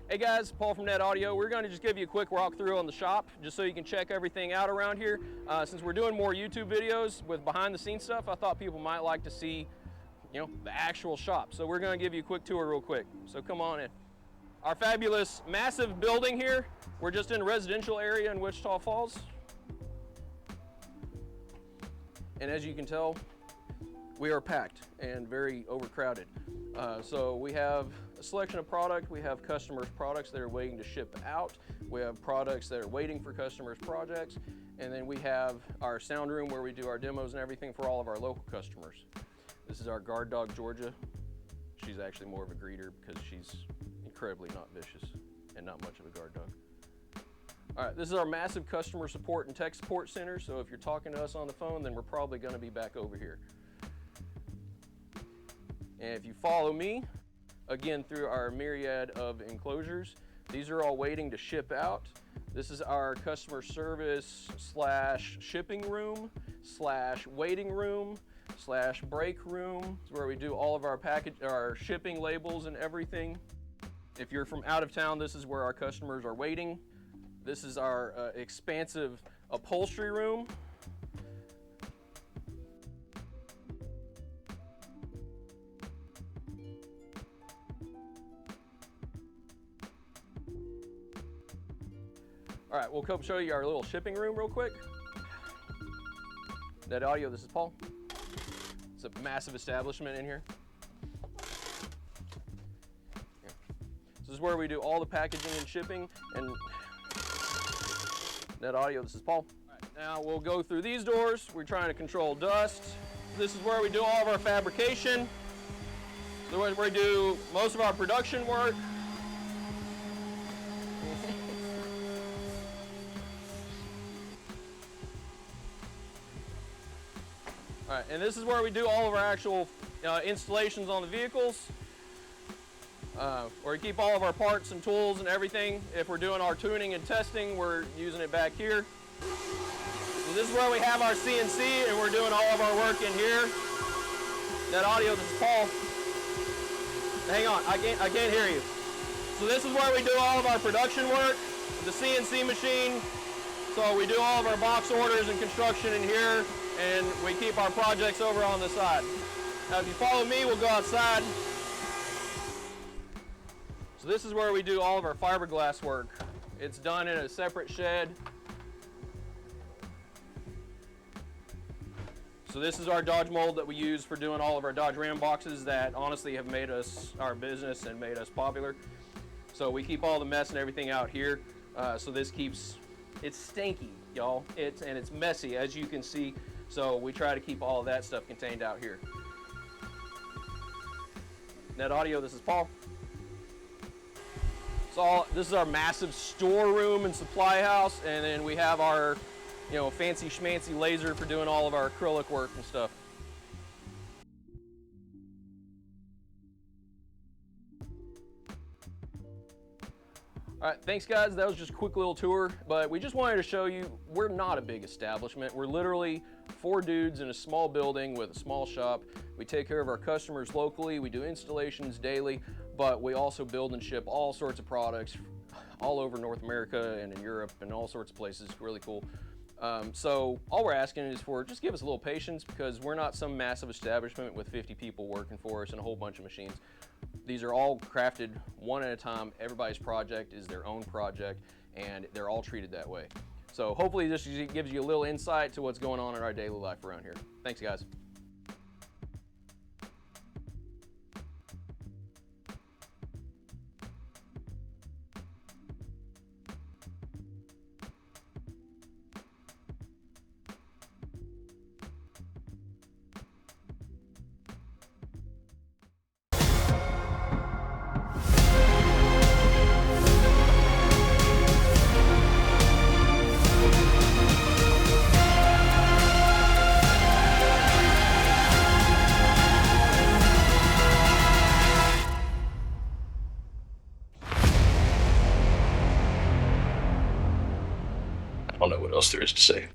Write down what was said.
Hey guys, Paul from Net Audio. We're going to just give you a quick walkthrough on the shop, just so you can check everything out around here. Since we're doing more YouTube videos with behind-the-scenes stuff, I thought people might like to see, the actual shop. So we're going to give you a quick tour real quick. So come on in. Our fabulous, massive building here. We're just in a residential area in Wichita Falls. And as you can tell, we are packed and very overcrowded. So we have a selection of product. We have customers' products that are waiting to ship out. We have products that are waiting for customers' projects. And then we have our sound room where we do our demos and everything for all of our local customers. This is our guard dog, Georgia. She's actually more of a greeter because she's incredibly not vicious and not much of a guard dog. All right, this is our massive customer support and tech support center. So if you're talking to us on the phone, then we're probably gonna be back over here. And if you follow me, again, through our myriad of enclosures, these are all waiting to ship out. This is our customer service / shipping room / waiting room / break room. It's where we do all of our shipping labels and everything. If you're from out of town, this is where our customers are waiting. This is our expansive upholstery room. All right, we'll come show you our little shipping room real quick. Net Audio, this is Paul. It's a massive establishment in here. This is where we do all the packaging and shipping. And Net Audio, this is Paul. All right, now we'll go through these doors. We're trying to control dust. This is where we do all of our fabrication. So where we do most of our production work. All right, and this is where we do all of our actual installations on the vehicles, where we keep all of our parts and tools and everything. If we're doing our tuning and testing, we're using it back here. So this is where we have our CNC, and we're doing all of our work in here. Net Audio, this is Paul. Hang on, I can't hear you. So this is where we do all of our production work, the CNC machine. So we do all of our box orders and construction in here, and we keep our projects over on the side. Now if you follow me, we'll go outside. So this is where we do all of our fiberglass work. It's done in a separate shed. So this is our Dodge mold that we use for doing all of our Dodge Ram boxes that honestly have made us our business and made us popular. So we keep all the mess and everything out here. So this keeps, it's stinky, y'all. And it's messy, as you can see. So we try to keep all of that stuff contained out here. Net Audio, this is Paul. So this is our massive storeroom and supply house, and then we have our, fancy schmancy laser for doing all of our acrylic work and stuff. All right, thanks guys. That was just a quick little tour, but we just wanted to show you we're not a big establishment. We're literally 4 dudes in a small building with a small shop. We take care of our customers locally. We do installations daily, but we also build and ship all sorts of products all over North America and in Europe and all sorts of places. Really cool. So all we're asking is for just give us a little patience, because we're not some massive establishment with 50 people working for us and a whole bunch of machines. These are all crafted one at a time. Everybody's project is their own project, and they're all treated that way. So hopefully this gives you a little insight to what's going on in our daily life around here. Thanks guys. I don't know what else there is to say.